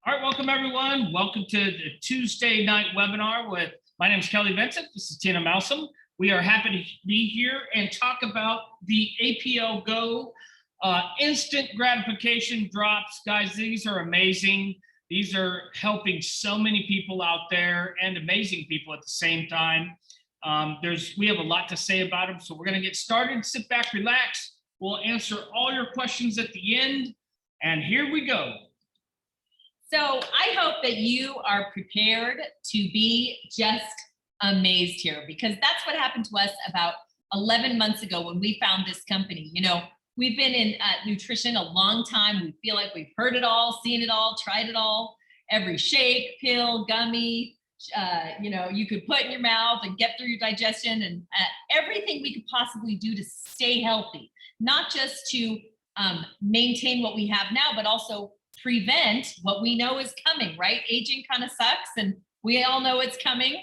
All right, welcome everyone. Welcome to the Tuesday night webinar with, my name is Kelly Vincent. This is Tina Malsom. We are happy to be here and talk about the APL Go instant gratification drops. Guys, these are amazing. These are helping so many people out there and amazing people at the same time. We have a lot to say about them, so we're going to get started. Sit back, relax. We'll answer all your questions at the end, and here we go. So I hope that you are prepared to be just amazed here, because that's what happened to us about 11 months ago when we found this company. You know, we've been in nutrition a long time. We feel like we've heard it all, seen it all, tried it all, every shake, pill, gummy, you could put in your mouth and get through your digestion, and everything we could possibly do to stay healthy, not just to maintain what we have now, but also prevent what we know is coming, right? Aging kind of sucks, and we all know it's coming.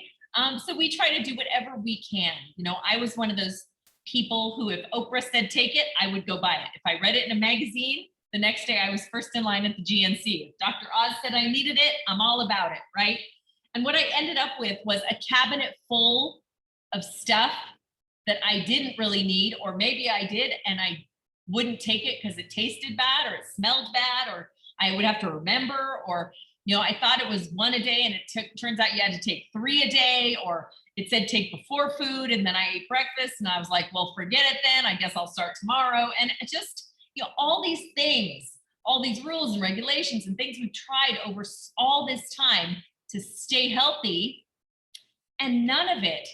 So we try to do whatever we can. You know, I was one of those people who, if Oprah said take it, I would go buy it. If I read it in a magazine, the next day I was first in line at the GNC. If Dr. Oz said I needed it, I'm all about it, right? And what I ended up with was a cabinet full of stuff that I didn't really need, or maybe I did and I wouldn't take it because it tasted bad or it smelled bad, or I would have to remember, or, I thought it was one a day and it turns out you had to take 3 a day, or it said take before food. And then I ate breakfast and I was like, well, forget it then. I guess I'll start tomorrow. And it just, all these things, all these rules and regulations and things we've tried over all this time to stay healthy. And none of it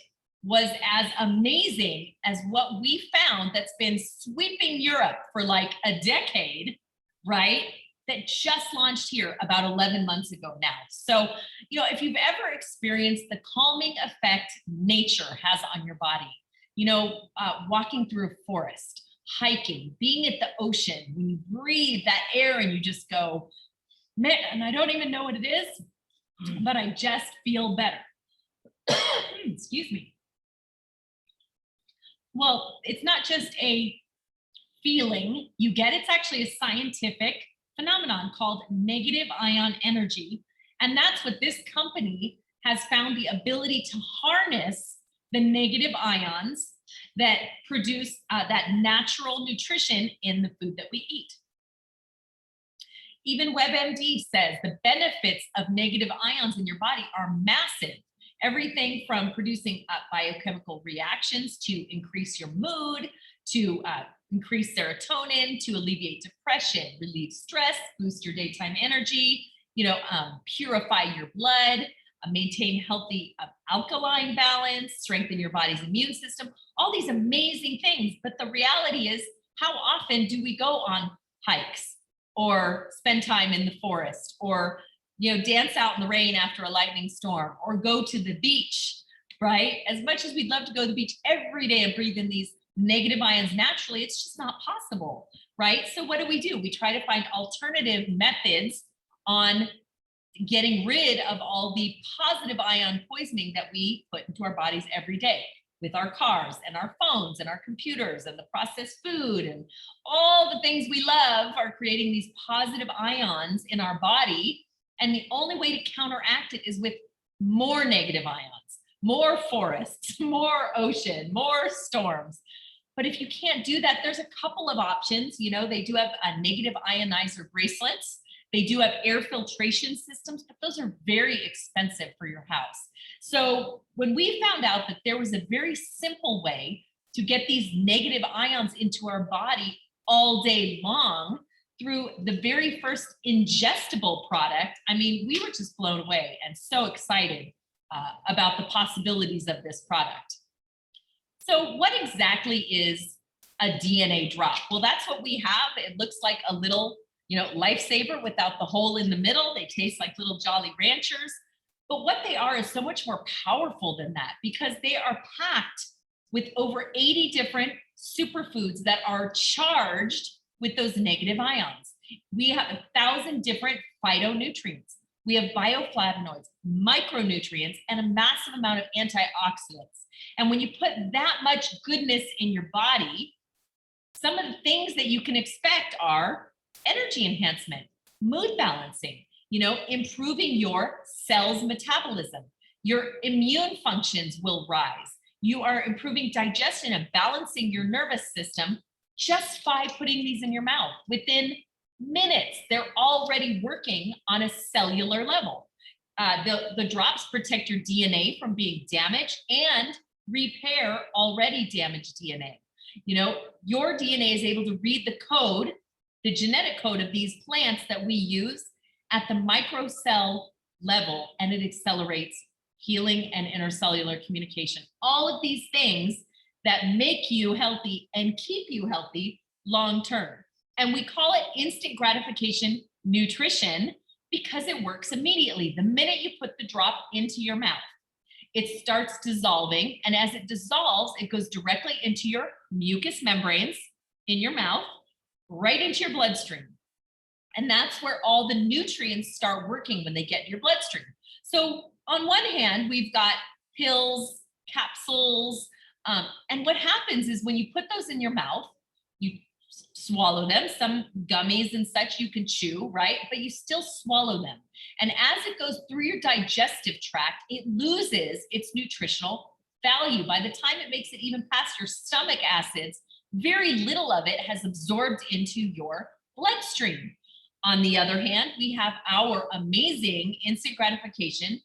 was as amazing as what we found that's been sweeping Europe for like a decade, right? That just launched here about 11 months ago now. So, if you've ever experienced the calming effect nature has on your body, walking through a forest, hiking, being at the ocean, when you breathe that air and you just go, man, and I don't even know what it is, but I just feel better. Excuse me. Well, it's not just a feeling you get, it's actually a scientific phenomenon called negative ion energy. And that's what this company has found, the ability to harness the negative ions that produce that natural nutrition in the food that we eat. Even WebMD says the benefits of negative ions in your body are massive. Everything from producing biochemical reactions to increase your mood, to increase serotonin, to alleviate depression, relieve stress, boost your daytime energy, purify your blood, maintain healthy alkaline balance, strengthen your body's immune system, all these amazing things. But the reality is, how often do we go on hikes or spend time in the forest, or dance out in the rain after a lightning storm, or go to the beach, right? As much as we'd love to go to the beach every day and breathe in these negative ions naturally, it's just not possible, right? So what do? We try to find alternative methods on getting rid of all the positive ion poisoning that we put into our bodies every day with our cars and our phones and our computers and the processed food, and all the things we love are creating these positive ions in our body. And the only way to counteract it is with more negative ions, more forests, more ocean, more storms. But if you can't do that, there's a couple of options. They do have negative ionizer bracelets. They do have air filtration systems, but those are very expensive for your house. So when we found out that there was a very simple way to get these negative ions into our body all day long through the very first ingestible product, we were just blown away and so excited about the possibilities of this product. So what exactly is a DNA drop? Well, that's what we have. It looks like a little, lifesaver without the hole in the middle. They taste like little Jolly Ranchers. But what they are is so much more powerful than that, because they are packed with over 80 different superfoods that are charged with those negative ions. We have 1,000 different phytonutrients. We have bioflavonoids, micronutrients, and a massive amount of antioxidants. And when you put that much goodness in your body, some of the things that you can expect are energy enhancement, mood balancing, improving your cells metabolism. Your immune functions will rise. You are improving digestion and balancing your nervous system just by putting these in your mouth. Within minutes, they're already working on a cellular level. The drops protect your DNA from being damaged and repair already damaged DNA. Your DNA is able to read the code, the genetic code of these plants that we use at the microcell level, and it accelerates healing and intercellular communication. All of these things that make you healthy and keep you healthy long-term. And we call it instant gratification nutrition because it works immediately. The minute you put the drop into your mouth, it starts dissolving. And as it dissolves, it goes directly into your mucous membranes in your mouth, right into your bloodstream. And that's where all the nutrients start working when they get in your bloodstream. So on one hand, we've got pills, capsules, and what happens is when you put those in your mouth, you swallow them. Some gummies and such you can chew, right? But you still swallow them. And as it goes through your digestive tract, it loses its nutritional value. By the time it makes it even past your stomach acids, very little of it has absorbed into your bloodstream. On the other hand, we have our amazing instant gratification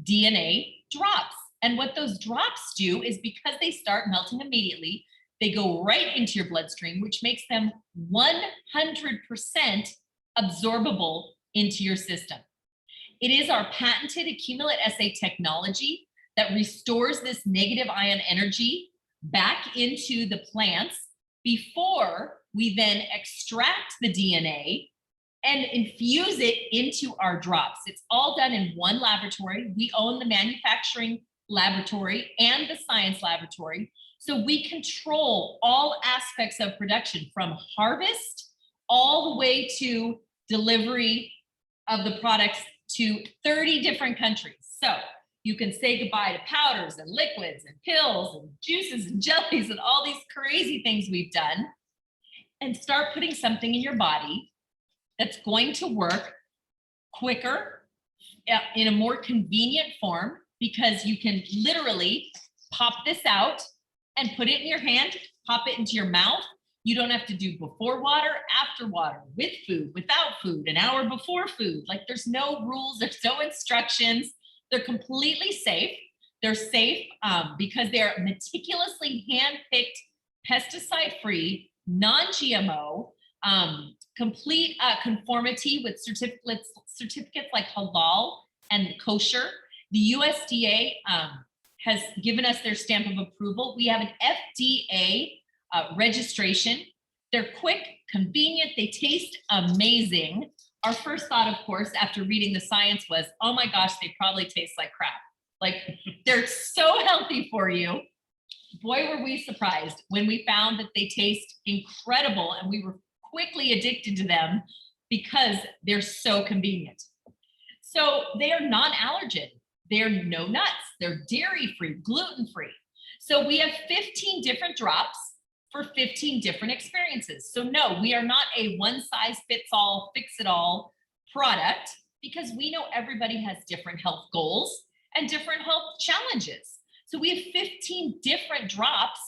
DNA drops. And what those drops do is because they start melting immediately, they go right into your bloodstream, which makes them 100% absorbable into your system. It is our patented accumulate SA technology that restores this negative ion energy back into the plants before we then extract the DNA and infuse it into our drops. It's all done in one laboratory. We own the manufacturing laboratory and the science laboratory. So we control all aspects of production from harvest all the way to delivery of the products to 30 different countries. So you can say goodbye to powders and liquids and pills and juices and jellies and all these crazy things we've done and start putting something in your body that's going to work quicker in a more convenient form, because you can literally pop this out and put it in your hand, pop it into your mouth. You don't have to do before water, after water, with food, without food, an hour before food. Like there's no rules, there's no instructions. They're completely safe. They're safe because they're meticulously hand-picked, pesticide-free, non-GMO, complete conformity with certificates like halal and kosher. The USDA has given us their stamp of approval. We have an FDA registration. They're quick, convenient, they taste amazing. Our first thought, of course, after reading the science was, oh my gosh, they probably taste like crap. Like they're so healthy for you. Boy, were we surprised when we found that they taste incredible, and we were quickly addicted to them because they're so convenient. So they are non-allergen. They're no nuts. They're dairy-free, gluten-free. So we have 15 different drops for 15 different experiences. So no, we are not a one-size-fits-all, fix-it-all product, because we know everybody has different health goals and different health challenges. So we have 15 different drops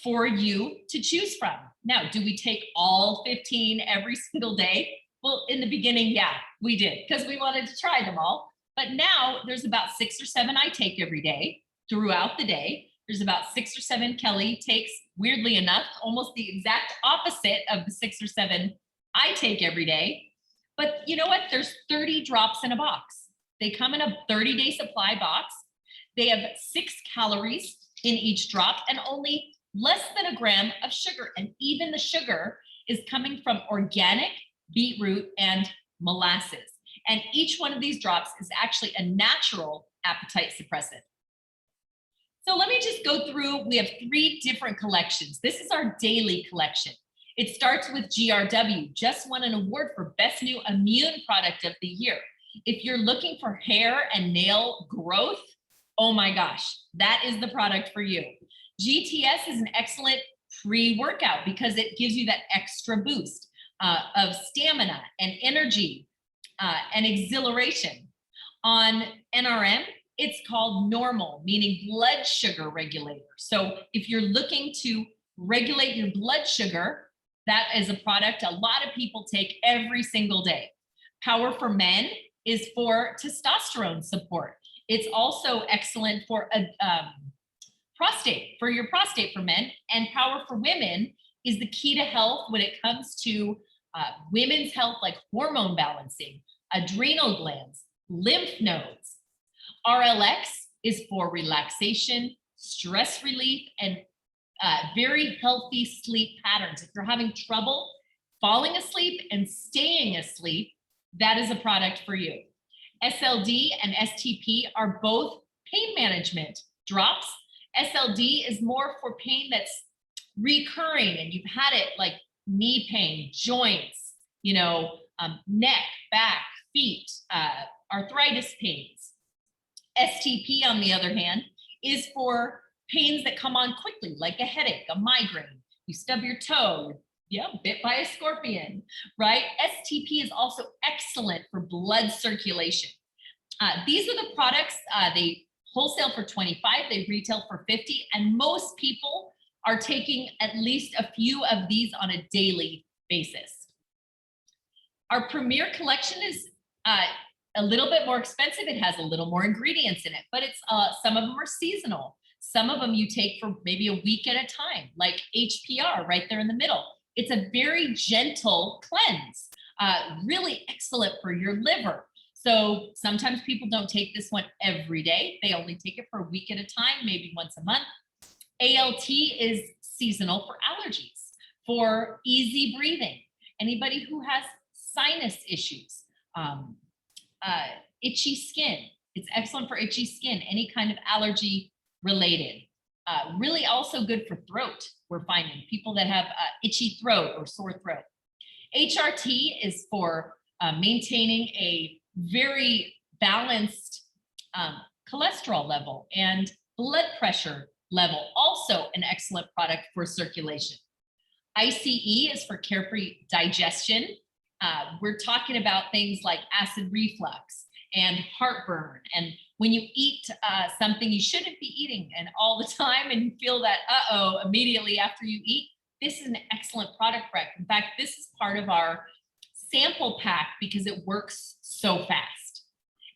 for you to choose from. Now, do we take all 15 every single day? Well, in the beginning, yeah, we did, because we wanted to try them all. But now there's about 6 or 7 I take every day throughout the day. There's about 6 or 7 Kelly takes, weirdly enough, almost the exact opposite of the 6 or 7 I take every day. But you know what? There's 30 drops in a box. They come in a 30-day supply box. They have 6 calories in each drop and only less than a gram of sugar. And even the sugar is coming from organic beetroot and molasses. And each one of these drops is actually a natural appetite suppressant. So let me just go through, we have 3 different collections. This is our daily collection. It starts with GRW, just won an award for Best New Immune Product of the Year. If you're looking for hair and nail growth, oh my gosh, that is the product for you. GTS is an excellent pre-workout because it gives you that extra boost of stamina and energy. and exhilaration. On NRM, it's called normal, meaning blood sugar regulator. So if you're looking to regulate your blood sugar, that is a product a lot of people take every single day. Power for Men is for testosterone support. It's also excellent for prostate, for your prostate for men. And Power for Women is the key to health when it comes to women's health, like hormone balancing, adrenal glands, lymph nodes. RLX is for relaxation, stress relief, and very healthy sleep patterns. If you're having trouble falling asleep and staying asleep, that is a product for you. SLD and STP are both pain management drops. SLD is more for pain that's recurring and you've had it, like knee pain, joints, neck, back, feet, arthritis pains. STP, on the other hand, is for pains that come on quickly, like a headache, a migraine. You stub your toe, bit by a scorpion, right? STP is also excellent for blood circulation. These are the products, they wholesale for $25, they retail for $50, and most people are taking at least a few of these on a daily basis. Our Premier collection is a little bit more expensive. It has a little more ingredients in it, but it's some of them are seasonal. Some of them you take for maybe a week at a time, like HPR right there in the middle. It's a very gentle cleanse, really excellent for your liver. So sometimes people don't take this one every day. They only take it for a week at a time, maybe once a month. ALT is seasonal for allergies, for easy breathing. Anybody who has sinus issues, itchy skin. It's excellent for itchy skin, any kind of allergy related. Really also good for throat. We're finding people that have itchy throat or sore throat. HRT is for maintaining a very balanced cholesterol level and blood pressure level. Also an excellent product for circulation. ICE is for carefree digestion. We're talking about things like acid reflux and heartburn. And when you eat something you shouldn't be eating and all the time, and you feel that, immediately after you eat, this is an excellent product for it. In fact, this is part of our sample pack because it works so fast.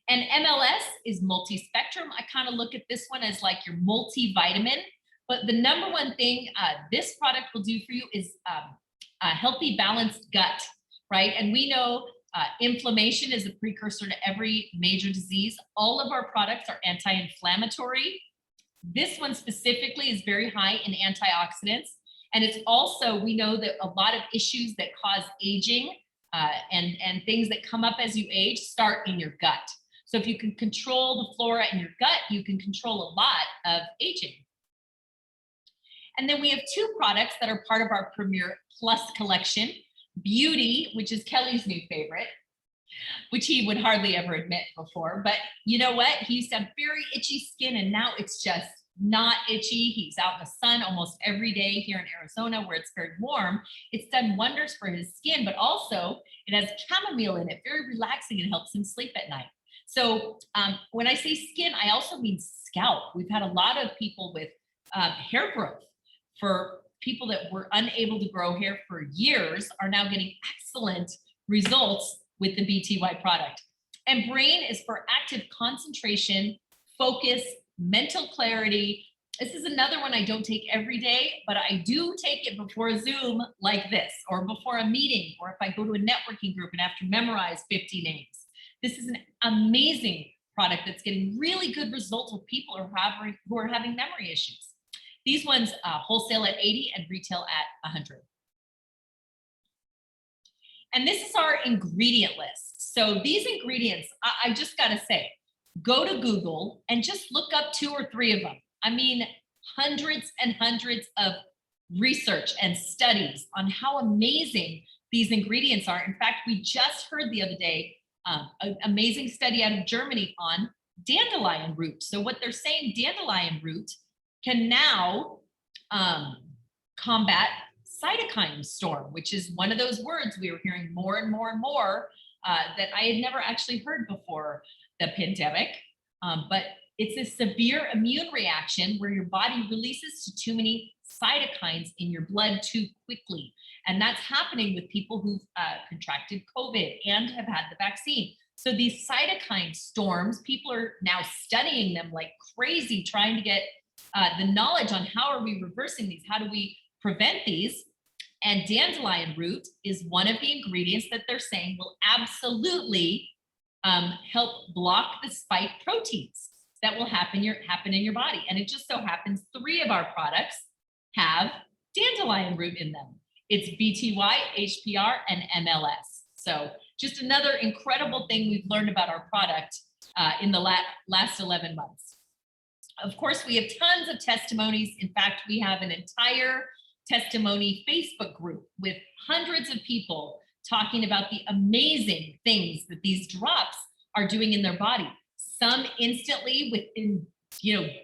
And MLS is multi-spectrum. I kind of look at this one as like your multivitamin, but the number one thing this product will do for you is a healthy, balanced gut, right? And we know inflammation is a precursor to every major disease. All of our products are anti-inflammatory. This one specifically is very high in antioxidants. And it's also, we know that a lot of issues that cause aging and things that come up as you age start in your gut. So if you can control the flora in your gut, you can control a lot of aging. And then we have two products that are part of our Premier Plus collection. Beauty, which is Kelly's new favorite, which he would hardly ever admit before. But you know what? He used to have very itchy skin, and now it's just not itchy. He's out in the sun almost every day here in Arizona where it's very warm. It's done wonders for his skin, but also it has chamomile in it, very relaxing, and helps him sleep at night. So when I say skin, I also mean scalp. We've had a lot of people with hair growth. For people that were unable to grow hair for years are now getting excellent results with the BTY product. And brain is for active concentration, focus, mental clarity. This is another one I don't take every day, but I do take it before a Zoom like this, or before a meeting, or if I go to a networking group and have to memorize 50 names. This is an amazing product that's getting really good results with people who are having memory issues. These ones wholesale at 80 and retail at 100. And this is our ingredient list. So these ingredients, I just got to say, go to Google and just look up 2 or 3 of them. I mean, hundreds and hundreds of research and studies on how amazing these ingredients are. In fact, we just heard the other day an amazing study out of Germany on dandelion root. So what they're saying, dandelion root can now combat cytokine storm, which is one of those words we were hearing more and more and more that I had never actually heard before the pandemic. But it's a severe immune reaction where your body releases too many cytokines in your blood too quickly. And that's happening with people who've contracted COVID and have had the vaccine. So these cytokine storms, people are now studying them like crazy, trying to get the knowledge on how are we reversing these? How do we prevent these? And dandelion root is one of the ingredients that they're saying will absolutely help block the spike proteins that will happen in your body. And it just so happens 3 of our products have dandelion root in them. It's BTY, HPR, and MLS. So just another incredible thing we've learned about our product in the last 11 months. Of course, we have tons of testimonies. In fact, we have an entire testimony Facebook group with hundreds of people talking about the amazing things that these drops are doing in their body. Some instantly within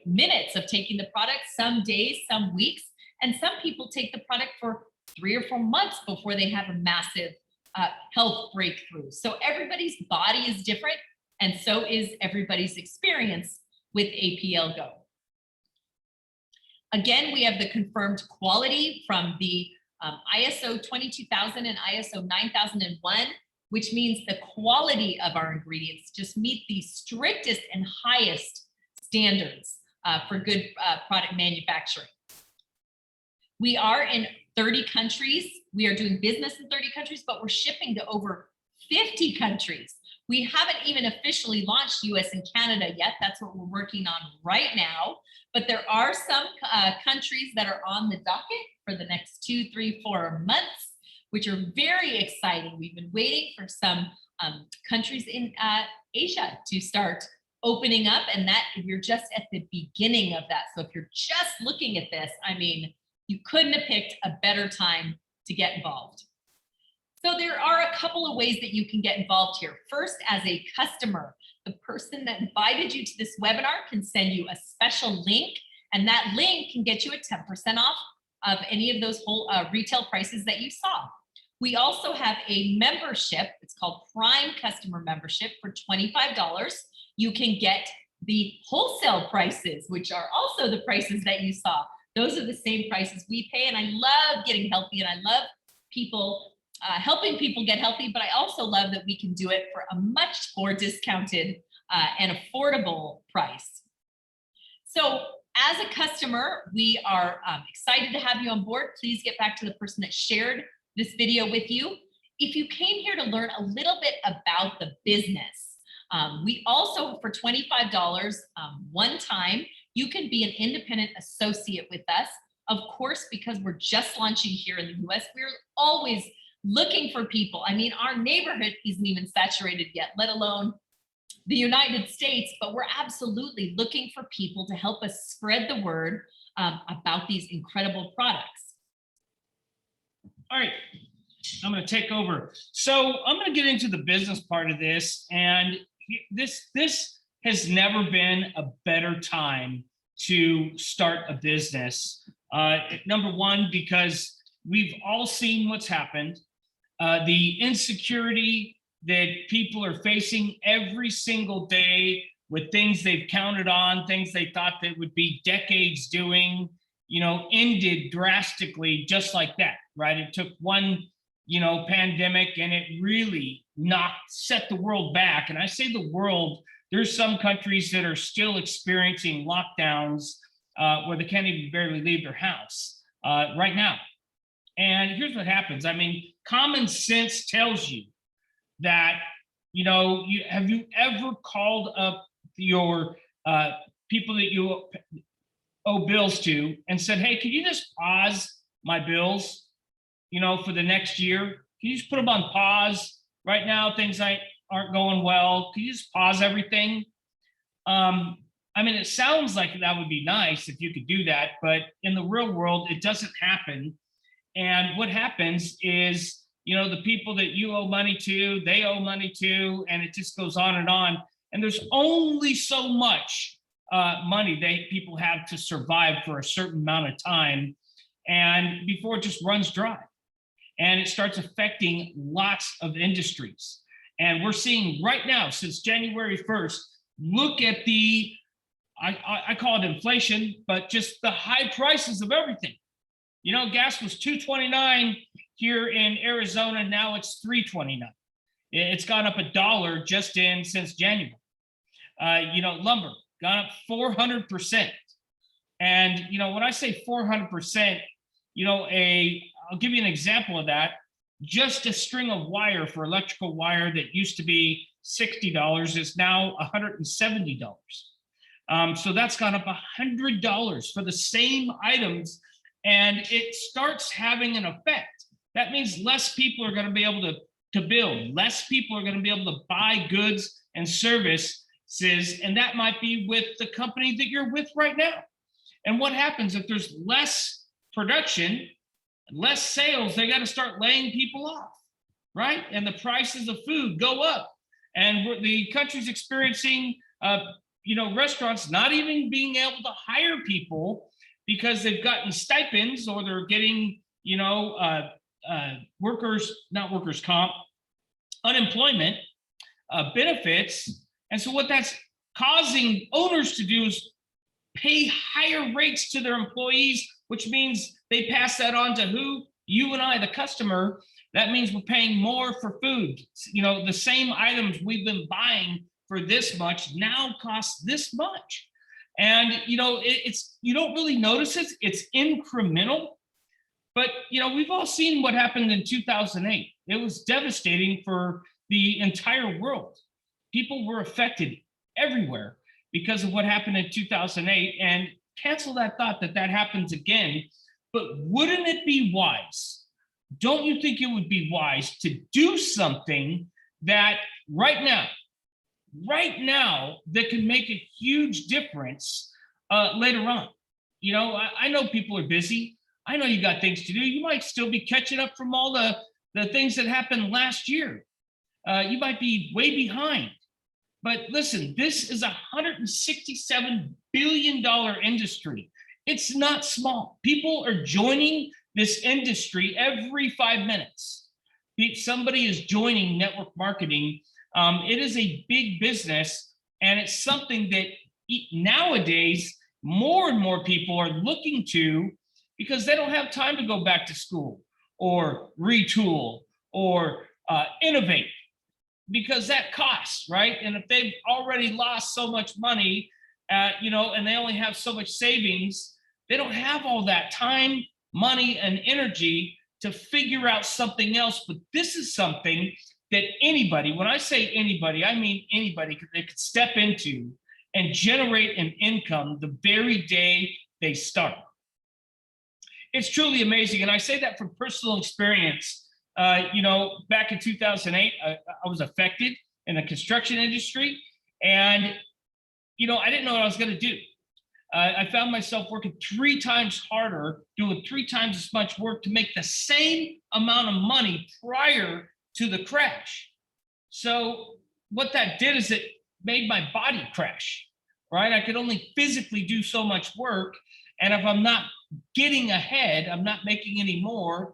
minutes of taking the product, some days, some weeks, and some people take the product for 3 or 4 months before they have a massive health breakthrough. So everybody's body is different, and so is everybody's experience with APL Go. Again, we have the confirmed quality from the ISO 22000 and ISO 9001, which means the quality of our ingredients just meet the strictest and highest standards for good product manufacturing. We are in 30 countries. We are doing business in 30 countries, but we're shipping to over 50 countries. We haven't even officially launched US and Canada yet. That's what we're working on right now. But there are some countries that are on the docket for the next 2, 3, 4 months, which are very exciting. We've been waiting for some countries in Asia to start opening up, and that we're just at the beginning of that. So if you're just looking at this, I mean, you couldn't have picked a better time to get involved. So there are a couple of ways that you can get involved here. First, as a customer, the person that invited you to this webinar can send you a special link, and that link can get you a 10% off of any of those whole retail prices that you saw. We also have a membership. It's called Prime Customer Membership for $25. You can get the wholesale prices, which are also the prices that you saw. Those are the same prices we pay. And I love getting healthy, and I love people helping people get healthy, but I also love that we can do it for a much more discounted and affordable price. So as a customer, we are excited to have you on board. Please get back to the person that shared this video with you. If you came here to learn a little bit about the business, we also, for $25 one time, you can be an independent associate with us. Of course, because we're just launching here in the US, we're always looking for people. I mean, our neighborhood isn't even saturated yet, let alone the United States, but we're absolutely looking for people to help us spread the word about these incredible products. All right, I'm going to take over. So I'm going to get into the business part of this, and this has never been a better time to start a business. Number one, because we've all seen what's happened, the insecurity that people are facing every single day with things they've counted on, things they thought they would be decades doing, ended drastically just like that, right? It took one, pandemic, and it really set the world back. And I say the world, there's some countries that are still experiencing lockdowns where they can't even barely leave their house right now. And here's what happens. I mean, common sense tells you that, have you ever called up your people that you owe bills to and said, hey, can you just pause my bills, for the next year? Can you just put them on pause right now? Things aren't going well. Can you just pause everything? I mean, it sounds like that would be nice if you could do that, but in the real world, it doesn't happen. And what happens is, the people that you owe money to, they owe money to, and it just goes on. And there's only so much money people have to survive for a certain amount of time, and before it just runs dry. And it starts affecting lots of industries. And we're seeing right now, since January 1st, look at the, I call it inflation, but just the high prices of everything. You know, gas was $2.29 here in Arizona. Now it's $3.29. It's gone up $1 just since January. You know, lumber gone up 400%. And, you know, when I say 400%, you know, I'll give you an example of that. Just a string of wire for electrical wire that used to be $60 is now $170. So that's gone up $100 for the same items, and it starts having an effect. That means less people are going to be able to build, less people are going to be able to buy goods and services, and that might be with the company that you're with right now. And what happens if there's less production, less sales? They got to start laying people off, right? And the prices of food go up, and the country's experiencing, you know, restaurants not even being able to hire people because they've gotten stipends, or they're getting, you know, not workers' comp, unemployment benefits. And so what that's causing owners to do is pay higher rates to their employees, which means they pass that on to who? You and I, the customer. That means we're paying more for food. You know, the same items we've been buying for this much now cost this much. And, you know, it's, you don't really notice it. It's incremental. But, you know, we've all seen what happened in 2008. It was devastating for the entire world. People were affected everywhere because of what happened in 2008. And cancel that thought that that happens again. But wouldn't it be wise? Don't you think it would be wise to do something that right now, that can make a huge difference later on? You know, I know people are busy. I know you got things to do. You might still be catching up from all the things that happened last year. You might be way behind. But listen, this is a $167 billion industry. It's not small. People are joining this industry every 5 minutes. Somebody is joining network marketing. It is a big business, and it's something that nowadays more and more people are looking to, because they don't have time to go back to school or retool or innovate, because that costs, right? And if they've already lost so much money, you know, and they only have so much savings, they don't have all that time, money, and energy to figure out something else. But this is something that anybody, when I say anybody, I mean anybody, they could step into and generate an income the very day they start. It's truly amazing. And I say that from personal experience. You know, back in 2008, I was affected in the construction industry. And, you know, I didn't know what I was going to do. I found myself working 3 times harder, doing 3 times as much work to make the same amount of money prior to the crash. So what that did is it made my body crash, right? I could only physically do so much work. And if I'm not getting ahead, I'm not making any more,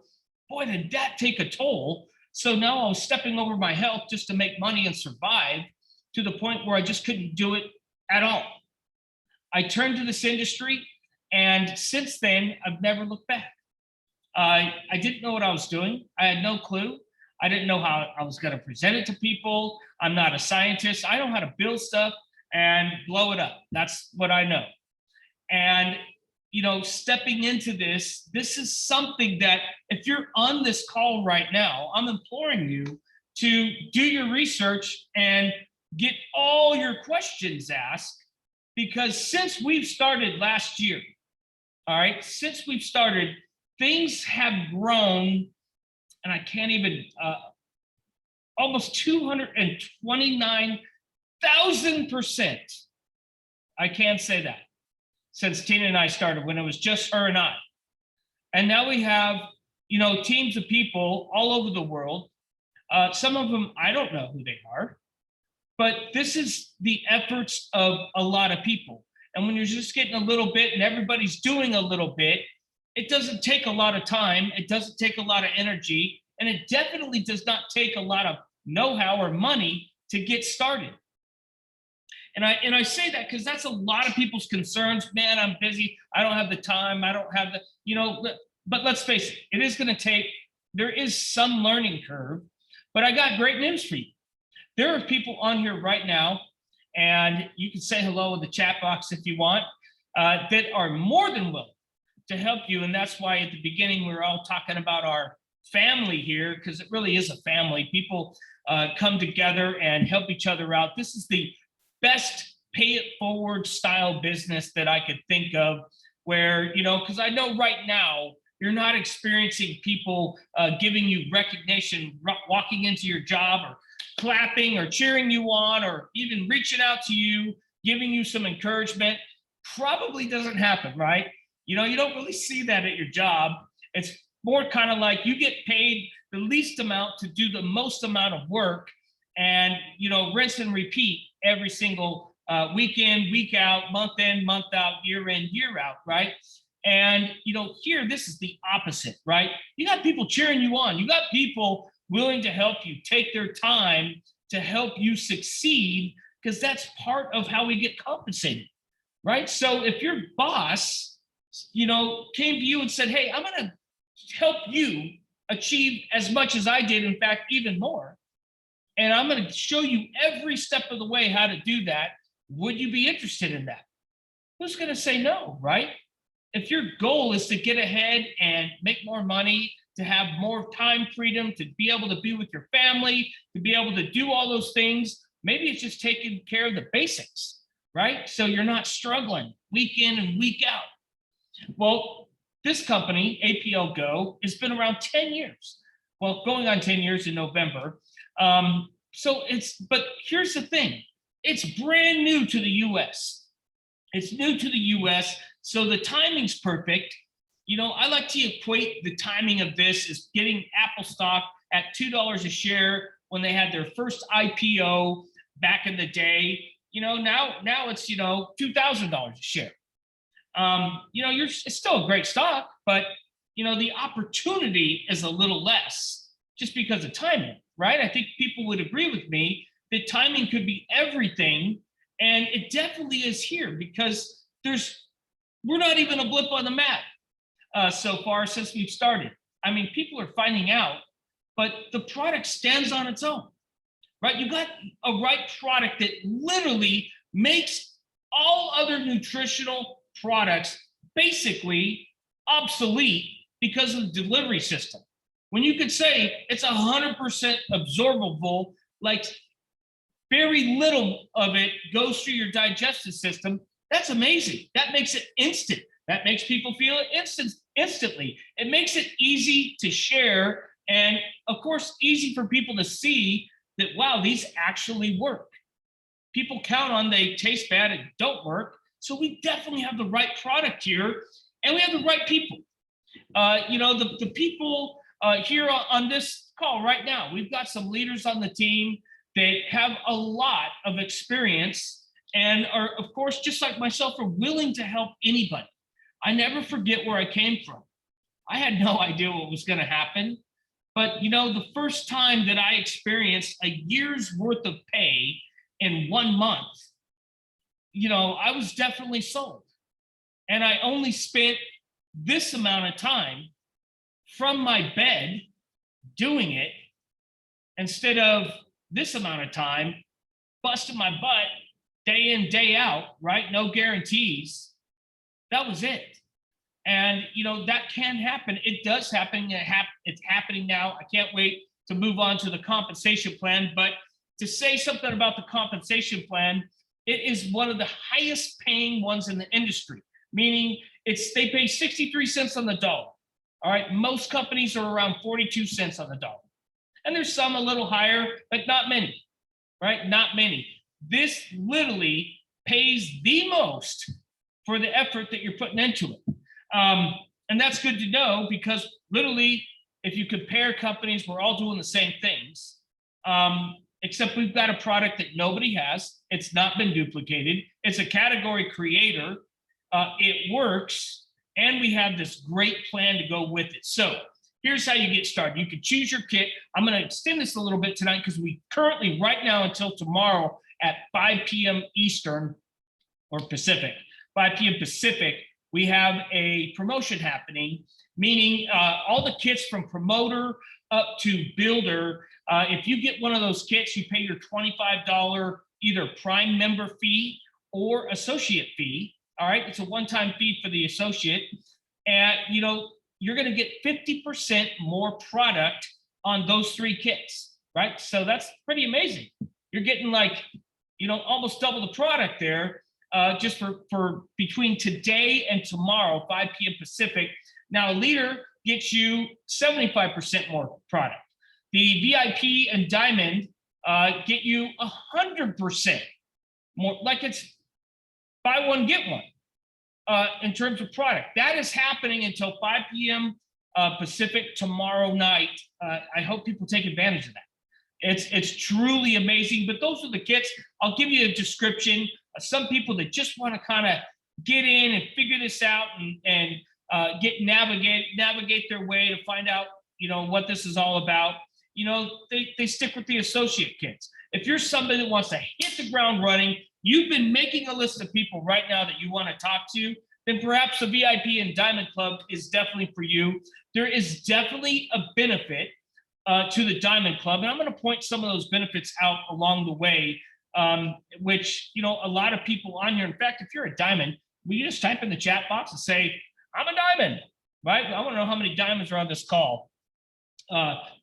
boy, did that take a toll. So now I was stepping over my health just to make money and survive, to the point where I just couldn't do it at all. I turned to this industry, and since then, I've never looked back. I didn't know what I was doing. I had no clue. I didn't know how I was going to present it to people. I'm not a scientist. I know how to build stuff and blow it up. That's what I know. And, you know, stepping into this is something that, if you're on this call right now, I'm imploring you to do your research and get all your questions asked. Because since we've started last year, all right, since we've started, things have grown, and I can't even, almost 229,000%. I can't say that, since Tina and I started, when it was just her and I. And now we have, you know, teams of people all over the world. Some of them, I don't know who they are. But this is the efforts of a lot of people. And when you're just getting a little bit and everybody's doing a little bit, it doesn't take a lot of time. It doesn't take a lot of energy. And it definitely does not take a lot of know-how or money to get started. And I say that because that's a lot of people's concerns. Man, I'm busy. I don't have the time. I don't have the, but let's face it, it is going to take, there is some learning curve, but I got great news for you. There are people on here right now, and you can say hello in the chat box if you want, that are more than willing to help you. And that's why at the beginning, we were all talking about our family here, because it really is a family. People come together and help each other out. This is the best pay it forward style business that I could think of, where, because I know right now you're not experiencing people giving you recognition, walking into your job or clapping or cheering you on, or even reaching out to you, giving you some encouragement. Probably doesn't happen, right? You don't really see that at your job. It's more kind of like you get paid the least amount to do the most amount of work, and rinse and repeat every single week in, week out, month in, month out, year in, year out, right? And here, this is the opposite, right? You got people cheering you on. You got people willing to help you, take their time to help you succeed, because that's part of how we get compensated, right? So if your boss, came to you and said, hey, I'm going to help you achieve as much as I did, in fact, even more, and I'm going to show you every step of the way how to do that, would you be interested in that? Who's going to say no, right? If your goal is to get ahead and make more money, to have more time freedom, to be able to be with your family, to be able to do all those things, maybe it's just taking care of the basics, right? So you're not struggling week in and week out. Well, this company, APL Go, has been around 10 years. Well, going on 10 years in November. But here's the thing. It's brand new to the US. It's new to the US, so the timing's perfect. I like to equate the timing of this as getting Apple stock at $2 a share when they had their first IPO back in the day. Now it's $2,000 a share. It's still a great stock, but the opportunity is a little less just because of timing, right? I think people would agree with me that timing could be everything, and it definitely is here, because we're not even a blip on the map so far since we've started. I mean, people are finding out, but the product stands on its own, right? You got a right product that literally makes all other nutritional products basically obsolete because of the delivery system. When you could say it's 100% absorbable, like very little of it goes through your digestive system, that's amazing. That makes it instant. That makes people feel it instantly. It makes it easy to share, and of course, easy for people to see that, wow, these actually work. People count on they taste bad and don't work. So we definitely have the right product here, and we have the right people. The people here on this call right now, we've got some leaders on the team that have a lot of experience and are, of course, just like myself, are willing to help anybody. I never forget where I came from. I had no idea what was going to happen. But, the first time that I experienced a year's worth of pay in 1 month, I was definitely sold. And I only spent this amount of time from my bed doing it, instead of this amount of time busting my butt day in, day out, right? No guarantees. That was it. And, that can happen. It does happen. It's happening now. I can't wait to move on to the compensation plan. But to say something about the compensation plan, it is one of the highest paying ones in the industry, meaning they pay 63 cents on the dollar. All right. Most companies are around 42 cents on the dollar. And there's some a little higher, but not many, right? Not many. This literally pays the most for the effort that you're putting into it. And that's good to know, because literally, if you compare companies, we're all doing the same things, except we've got a product that nobody has. It's not been duplicated. It's a category creator. It works. And we have this great plan to go with it. So here's how you get started. You can choose your kit. I'm going to extend this a little bit tonight because we currently, right now until tomorrow at 5 p.m. Eastern or Pacific, 5 p.m. Pacific, we have a promotion happening, meaning all the kits from promoter up to builder. If you get one of those kits, you pay your $25 either prime member fee or associate fee. All right, it's a one-time fee for the associate. And you're going to get 50% more product on those 3 kits, right? So that's pretty amazing. You're getting like, almost double the product there just for between today and tomorrow, 5 p.m. Pacific. Now, a leader gets you 75% more product. The VIP and Diamond get you 100% more, like it's buy one, get one. In terms of product. That is happening until 5 p.m. Pacific tomorrow night. I hope people take advantage of that. It's truly amazing, but those are the kits. I'll give you a description. Some people that just want to kind of get in and figure this out and navigate their way to find out, what this is all about. They stick with the associate kits. If you're somebody that wants to hit the ground running, you've been making a list of people right now that you want to talk to, then perhaps the VIP and Diamond Club is definitely for you. There is definitely a benefit to the Diamond Club, and I'm going to point some of those benefits out along the way, which, a lot of people on here. In fact, if you're a Diamond, will you just type in the chat box and say, I'm a Diamond, right? I want to know how many Diamonds are on this call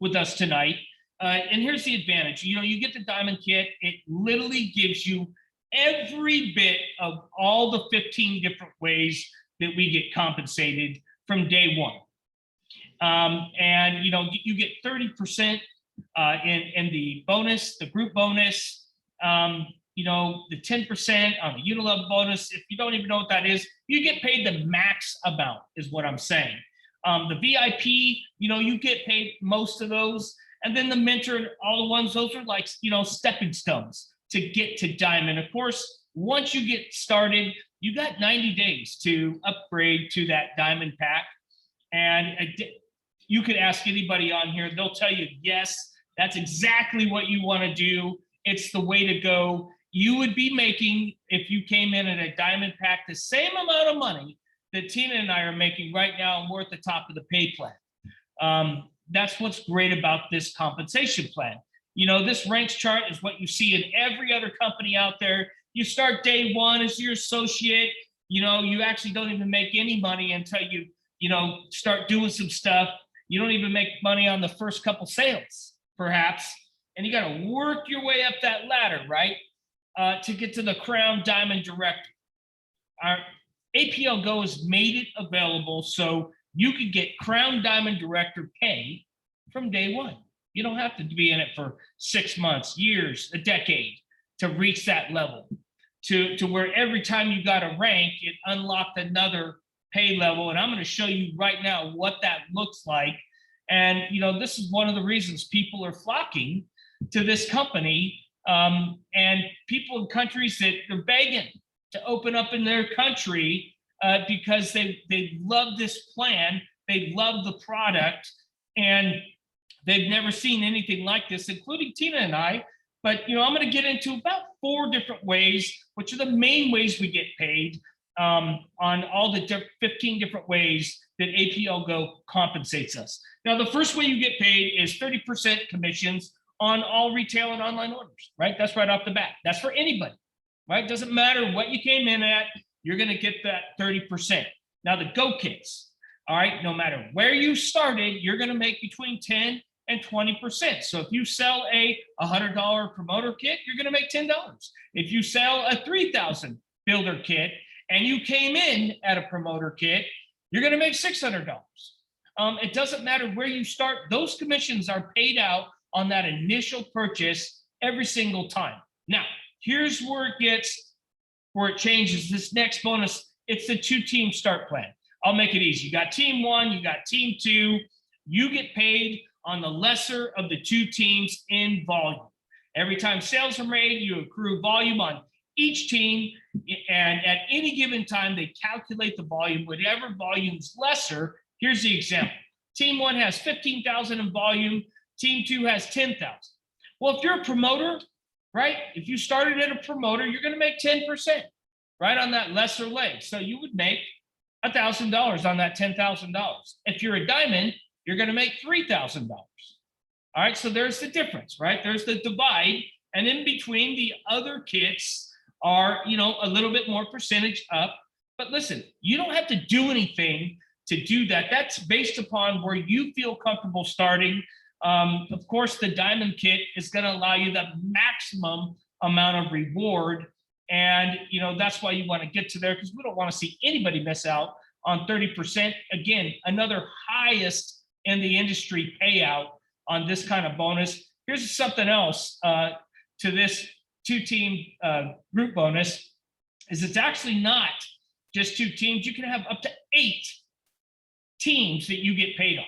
with us tonight. And here's the advantage. You get the Diamond kit. It literally gives you every bit of all the 15 different ways that we get compensated from day one. And you get 30% in the bonus, the group bonus, the 10% on the unilevel bonus. If you don't even know what that is, you get paid the max amount is what I'm saying. The VIP, you get paid most of those. And then the mentor and all the ones, those are like, stepping stones to get to Diamond. Of course, once you get started, you got 90 days to upgrade to that Diamond pack. And you could ask anybody on here, they'll tell you, yes, that's exactly what you want to do. It's the way to go. You would be making, if you came in at a Diamond pack, the same amount of money that Tina and I are making right now, and we're at the top of the pay plan. That's what's great about this compensation plan. This ranks chart is what you see in every other company out there. You start day one as your associate. You actually don't even make any money until you start doing some stuff. You don't even make money on the first couple sales, perhaps. And you got to work your way up that ladder, right? To get to the Crown Diamond Director. Our APL Go has made it available so you could get Crown Diamond Director pay from day one. You don't have to be in it for 6 months, years, a decade to reach that level. To where every time you got a rank, it unlocked another pay level. And I'm going to show you right now what that looks like. And this is one of the reasons people are flocking to this company, and people in countries that are begging to open up in their country because they love this plan, they love the product, and they've never seen anything like this, including Tina and I. But I'm going to get into about 4 different ways, which are the main ways we get paid on all the 15 different ways that APL Go compensates us. Now, the first way you get paid is 30% commissions on all retail and online orders, right? That's right off the bat. That's for anybody, right? Doesn't matter what you came in at, you're going to get that 30%. Now, the Go kits, all right, no matter where you started, you're going to make between 10 and 20%. So if you sell a $100 promoter kit, you're going to make $10. If you sell a $3,000 builder kit and you came in at a promoter kit, you're going to make $600. It doesn't matter where you start. Those commissions are paid out on that initial purchase every single time. Now, here's where it changes. This next bonus, it's the 2-team start plan. I'll make it easy. You got team 1, you got team 2. You get paid on the lesser of the 2 teams in volume. Every time sales are made, you accrue volume on each team, and at any given time, they calculate the volume. Whatever volume's lesser, here's the example. Team one has 15,000 in volume. Team two has 10,000. Well, if you're a promoter, right? If you started at a promoter, you're going to make 10%, right, on that lesser leg. So you would make $1,000 on that $10,000. If you're a diamond, you're going to make $3,000. All right, so there's the difference, right? There's the divide, and in between, the other kits are, you know, a little bit more percentage up. But listen, you don't have to do anything to do that. That's based upon where you feel comfortable starting. Of course, the diamond kit is going to allow you the maximum amount of reward. And, you know, that's why you want to get to there, because we don't want to see anybody miss out on 30%. Again, another highest in the industry payout on this kind of bonus. Here's something else to this two-team group bonus, is it's actually not just two teams. You can have up to 8 teams that you get paid on.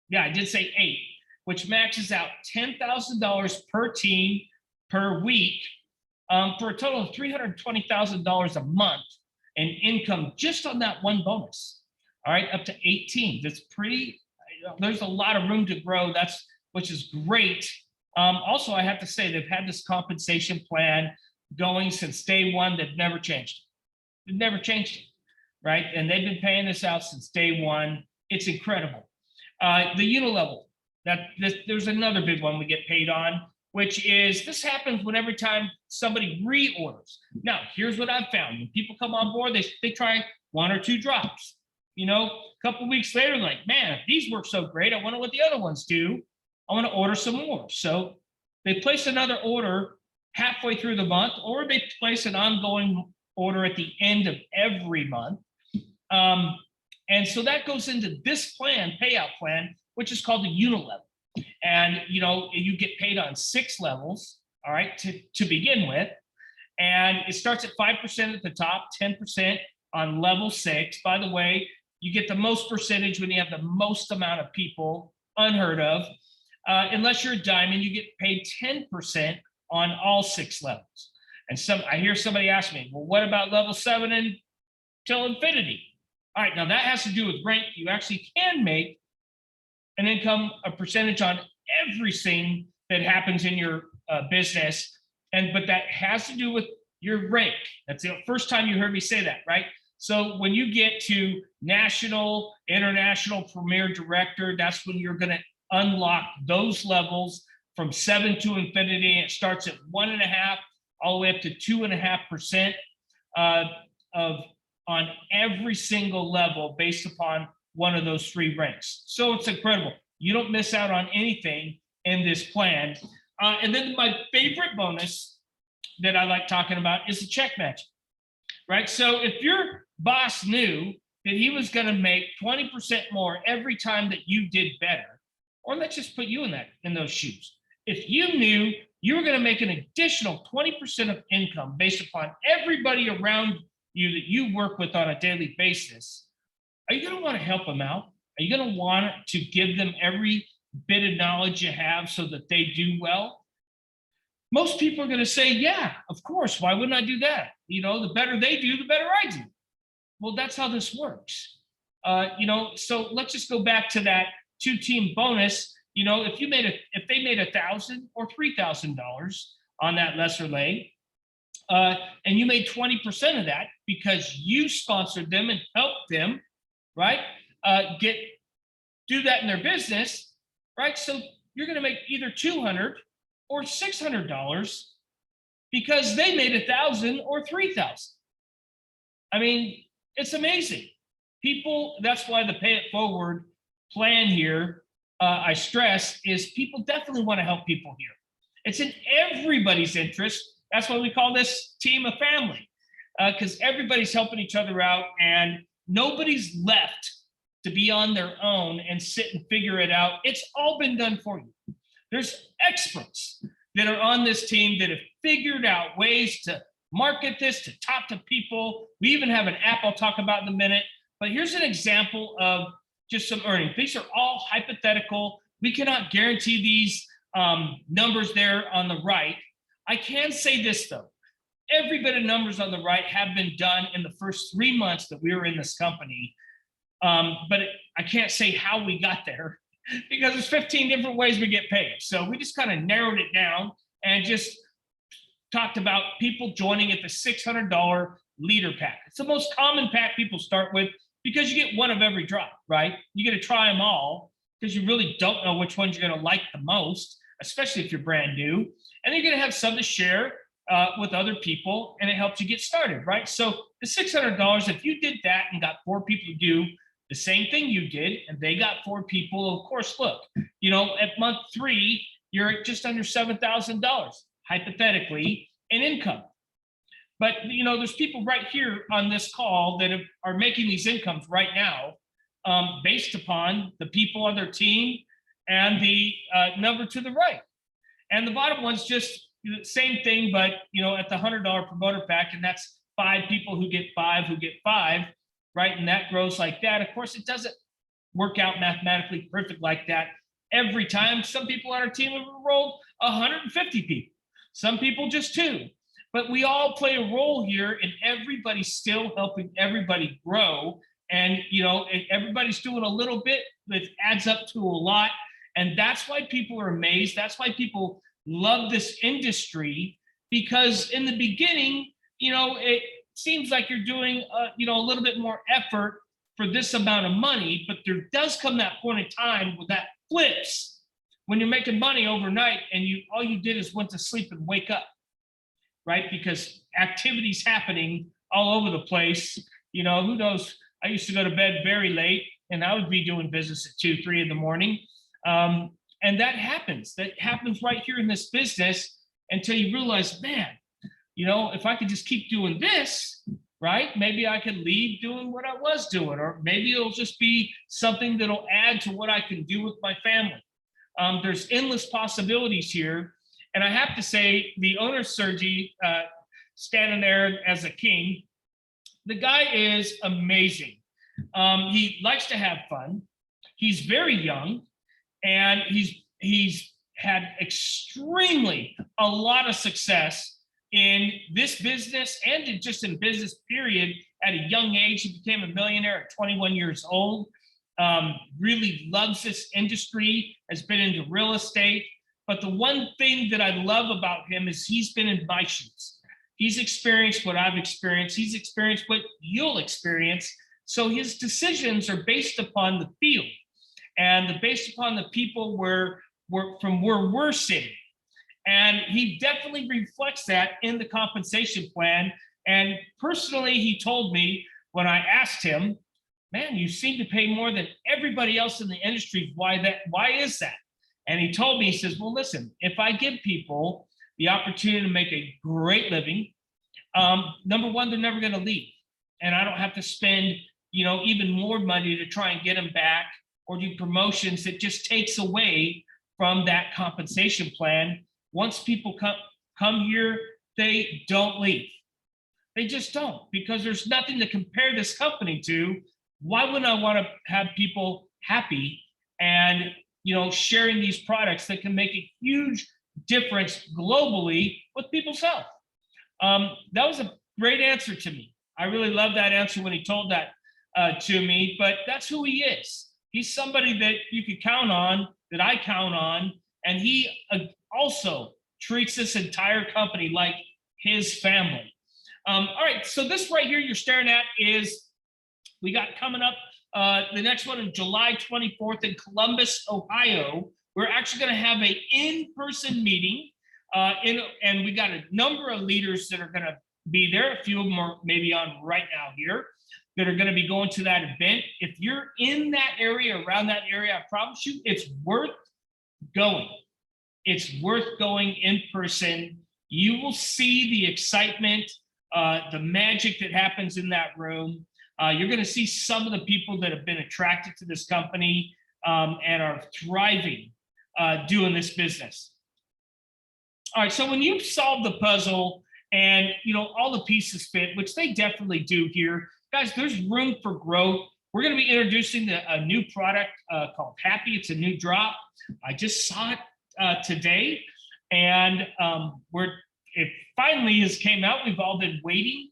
Yeah, I did say 8, which maxes out $10,000 per team per week, for a total of $320,000 a month in income just on that one bonus. All right, up to 8 teams. It's pretty, there's a lot of room to grow. Which is great. Also, I have to say, they've had this compensation plan going since day one. They've never changed it. They've never changed it, right? And they've been paying this out since day one. It's incredible. The unilevel, there's another big one we get paid on, which is, this happens when every time somebody reorders. Now, here's what I've found. When people come on board, they try 1 or 2 drops. You know, a couple of weeks later, like, man, if these work so great, I wonder what the other ones do. I want to order some more. So they place another order halfway through the month, or they place an ongoing order at the end of every month. And so that goes into this plan, payout plan, which is called the unilevel. And, you know, you get paid on 6 levels, all right, to begin with. And it starts at 5% at the top, 10% on level 6. By the way, you get the most percentage when you have the most amount of people, unheard of. Unless you're a diamond, you get paid 10% on all 6 levels. And I hear somebody ask me, well, what about level 7 until infinity? All right, now that has to do with rank. You actually can make an income, a percentage on everything that happens in your business. But that has to do with your rank. That's the first time you heard me say that, right? So when you get to national, international, premier director, that's when you're going to unlock those levels from 7 to infinity. It starts at 1.5 all the way up to 2.5% on every single level based upon one of those 3 ranks. So it's incredible. You don't miss out on anything in this plan. And then my favorite bonus that I like talking about is the check match, right? So if your boss knew that he was going to make 20% more every time that you did better, or let's just put you in those shoes. If you knew you were going to make an additional 20% of income based upon everybody around you that you work with on a daily basis, are you going to want to help them out? Are you going to want to give them every bit of knowledge you have so that they do well? Most people are going to say, yeah, of course. Why wouldn't I do that? You know, the better they do, the better I do. Well, that's how this works. You know, so let's just go back to that 2-team bonus. You know, if they made $1,000 or $3,000 on that lesser leg, and you made 20% of that because you sponsored them and helped them, right? Do that in their business, right? So you're going to make either $200 or $600 because they made $1,000 or $3,000. I mean, it's amazing. People, that's why the pay it forward plan here, I stress, is people definitely want to help people here. It's in everybody's interest. That's why we call this team a family, because everybody's helping each other out and nobody's left to be on their own and sit and figure it out. It's all been done for you. There's experts that are on this team that have figured out ways to market this, to talk to people. We even have an app I'll talk about in a minute. But here's an example of just some earnings. These are all hypothetical. We cannot guarantee these numbers there on the right. I can say this, though. Every bit of numbers on the right have been done in the first 3 months that we were in this company. But I can't say how we got there because there's 15 different ways we get paid. So we just kind of narrowed it down and just talked about people joining at the $600 leader pack. It's the most common pack people start with because you get one of every drop, right? You get to try them all because you really don't know which ones you're going to like the most, especially if you're brand new. And you're going to have some to share with other people, and it helps you get started, right? So the $600, if you did that and got 4 people to do the same thing you did, and they got 4 people, of course, look, at month 3, you're at just under $7,000, hypothetically, in income. But, there's people right here on this call that are making these incomes right now based upon the people on their team and the number to the right. And the bottom one's just the same thing, but, at the $100 promoter pack, and that's 5 people who get 5, right? And that grows like that. Of course, it doesn't work out mathematically perfect like that every time. Some people on our team have enrolled 150 people, some people just 2. But we all play a role here, and everybody's still helping everybody grow. And, everybody's doing a little bit that adds up to a lot. And that's why people are amazed. That's why people love this industry, because in the beginning, it seems like you're doing, a little bit more effort for this amount of money. But there does come that point in time where that flips when you're making money overnight and all you did is went to sleep and wake up. Right? Because activity's happening all over the place. Who knows? I used to go to bed very late and I would be doing business at 2, 3 in the morning. And that happens. That happens right here in this business until you realize, man, if I could just keep doing this, right? Maybe I could leave doing what I was doing, or maybe it'll just be something that'll add to what I can do with my family. There's endless possibilities here. And I have to say, the owner, Sergi, standing there as a king, the guy is amazing. He likes to have fun. He's very young, and he's had a lot of success in this business and just in business period. At a young age, he became a millionaire at 21 years old. Really loves this industry, has been into real estate. But the one thing that I love about him is he's been in my shoes. He's experienced what I've experienced. He's experienced what you'll experience. So his decisions are based upon the field and based upon the people from where we're sitting. And he definitely reflects that in the compensation plan. And personally, he told me when I asked him, man, you seem to pay more than everybody else in the industry. Why is that? And he told me, he says, well, listen, if I give people the opportunity to make a great living, number one, they're never going to leave. And I don't have to spend, even more money to try and get them back or do promotions. That just takes away from that compensation plan. Once people come here, they don't leave. They just don't, because there's nothing to compare this company to. Why wouldn't I want to have people happy and sharing these products that can make a huge difference globally with people's health? That was a great answer to me. I really love that answer when he told that to me, but that's who he is. He's somebody that you could count on, that I count on, and he also treats this entire company like his family. All right, so this right here you're staring at is, we got coming up the next one on July 24th in Columbus, Ohio. We're actually going to have an in-person meeting, and we got a number of leaders that are going to be there. A few of them are maybe on right now here that are going to be going to that event. If you're in that area, around that area, I promise you, it's worth going. It's worth going in person. You will see the excitement, the magic that happens in that room. You're going to see some of the people that have been attracted to this company and are thriving doing this business. All right, so when you solve the puzzle and all the pieces fit, which they definitely do here, guys, there's room for growth. We're going to be introducing a new product called Happy. It's a new drop. I just saw it today, and it finally has came out. We've all been waiting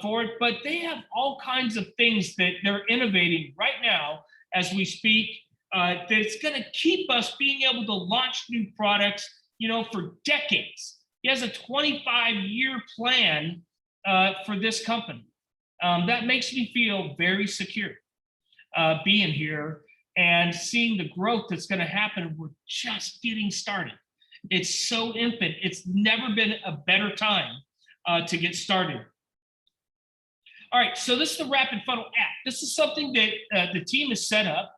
for it, but they have all kinds of things that they're innovating right now as we speak. That's going to keep us being able to launch new products, for decades. He has a 25-year plan for this company. That makes me feel very secure being here and seeing the growth that's going to happen. We're just getting started. It's so infant. It's never been a better time to get started. All right, so this is the Rapid Funnel app. This is something that the team has set up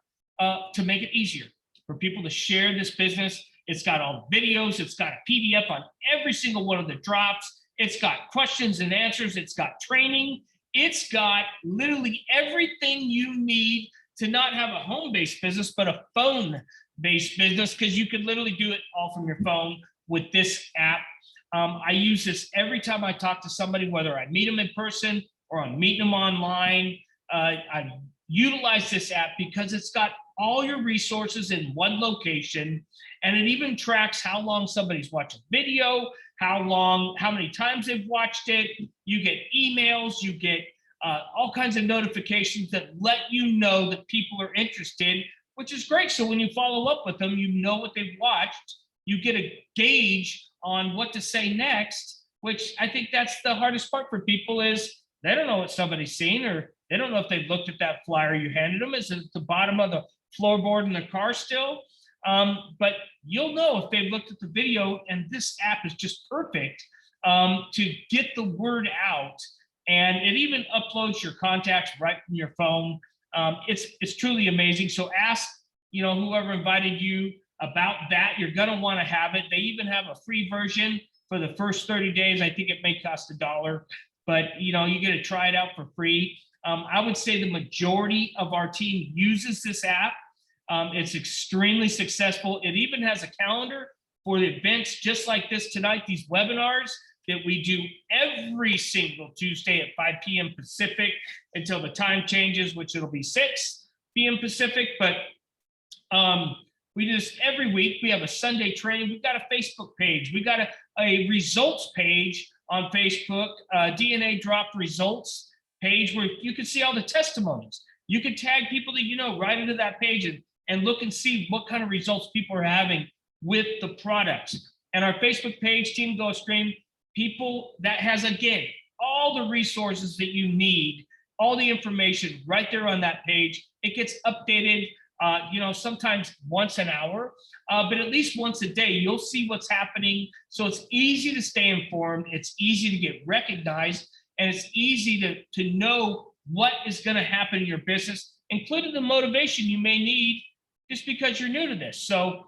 to make it easier for people to share this business. It's got all videos. It's got a PDF on every single one of the drops. It's got questions and answers. It's got training. It's got literally everything you need to not have a home-based business, but a phone-based business, because you can literally do it all from your phone with this app. I use this every time I talk to somebody, whether I meet them in person or I'm meeting them online. I utilize this app because it's got all your resources in one location, and it even tracks how long somebody's watched a video, how many times they've watched it. You get emails, you get all kinds of notifications that let you know that people are interested, which is great. So when you follow up with them, you know what they've watched. You get a gauge on what to say next, which I think that's the hardest part for people, is they don't know what somebody's seen, or they don't know if they've looked at that flyer you handed them. Is it at the bottom of the floorboard in the car still? But you'll know if they've looked at the video, and this app is just perfect to get the word out. And it even uploads your contacts right from your phone. It's truly amazing. So ask, whoever invited you about that. You're gonna want to have it. They even have a free version for the first 30 days. I think it may cost $1, but you get to try it out for free. I would say the majority of our team uses this app. It's extremely successful. It even has a calendar for the events just like this tonight, these webinars that we do every single Tuesday at 5 p.m. Pacific until the time changes, which it'll be 6 p.m. Pacific. But we do this every week. We have a Sunday training. We've got a Facebook page. We've got a results page on Facebook, DNA drop results page, where you can see all the testimonies. You can tag people that right into that page and look and see what kind of results people are having with the products. And our Facebook page, Team Go Stream, people that has, again, all the resources that you need, all the information right there on that page. It gets updated, sometimes once an hour, but at least once a day. You'll see what's happening. So it's easy to stay informed. It's easy to get recognized, and it's easy to know what is going to happen in your business, including the motivation you may need just because you're new to this. So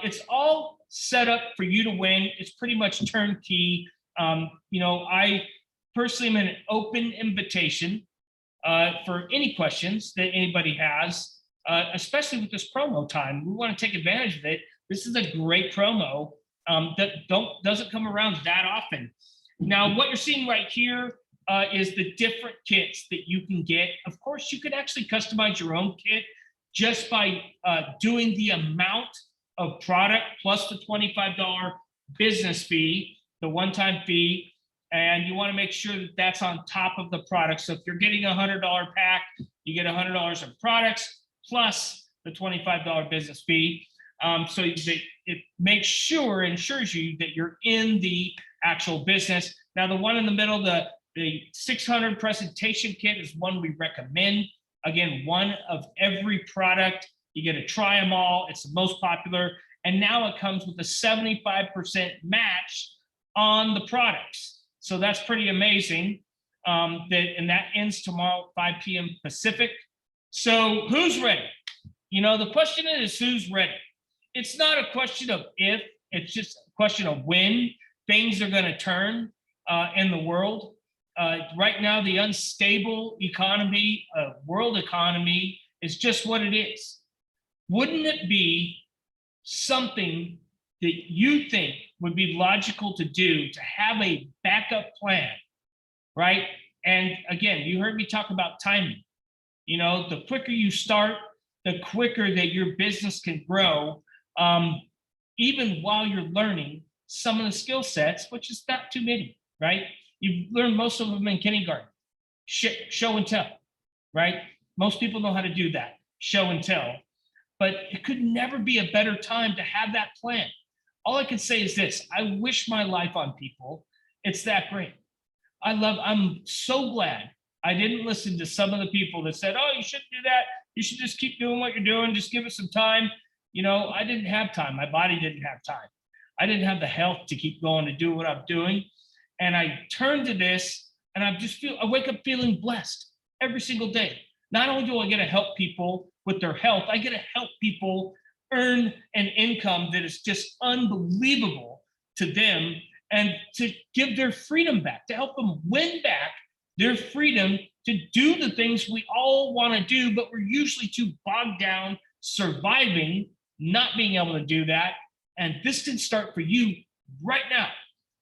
it's all set up for you to win. It's pretty much turnkey. I personally am an open invitation for any questions that anybody has, especially with this promo time. We want to take advantage of it. This is a great promo that doesn't come around that often. Now, what you're seeing right here is the different kits that you can get. Of course, you could actually customize your own kit just by doing the amount of product plus the $25 business fee, the one-time fee, and you want to make sure that that's on top of the product. So if you're getting a $100 pack, you get $100 of products plus the $25 business fee. So it makes sure, ensures you that you're in the actual business. Now, the one in the middle, the 600 presentation kit, is one we recommend. Again, one of every product. You get to try them all. It's the most popular. And now it comes with a 75% match on the products. So that's pretty amazing. And that ends tomorrow at 5 p.m. Pacific. So who's ready? The question is, who's ready? It's not a question of if, it's just a question of when things are going to turn in the world. Right now, the unstable economy, world economy, is just what it is. Wouldn't it be something that you think would be logical to do, to have a backup plan, right? And again, you heard me talk about timing. The quicker you start, the quicker that your business can grow, even while you're learning some of the skill sets, which is not too many, right? You learn most of them in kindergarten. Show and tell, right? Most people know how to do that, show and tell. But it could never be a better time to have that plan. All I can say is this: I wish my life on people. It's that great. I'm so glad I didn't listen to some of the people that said, oh, you shouldn't do that. You should just keep doing what you're doing. Just give it some time. I didn't have time. My body didn't have time. I didn't have the health to keep going to do what I'm doing. And I turned to this, and I wake up feeling blessed every single day. Not only do I get to help people with their health, I get to help people earn an income that is just unbelievable to them, and to give their freedom back, to help them win back their freedom to do the things we all want to do, but we're usually too bogged down surviving, not being able to do that. And this can start for you right now.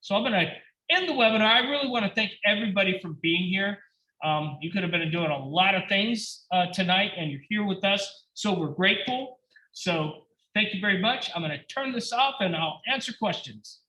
So I'm going to end the webinar. I really want to thank everybody for being here. You could have been doing a lot of things tonight, and you're here with us, so we're grateful. So thank you very much. I'm going to turn this off, and I'll answer questions.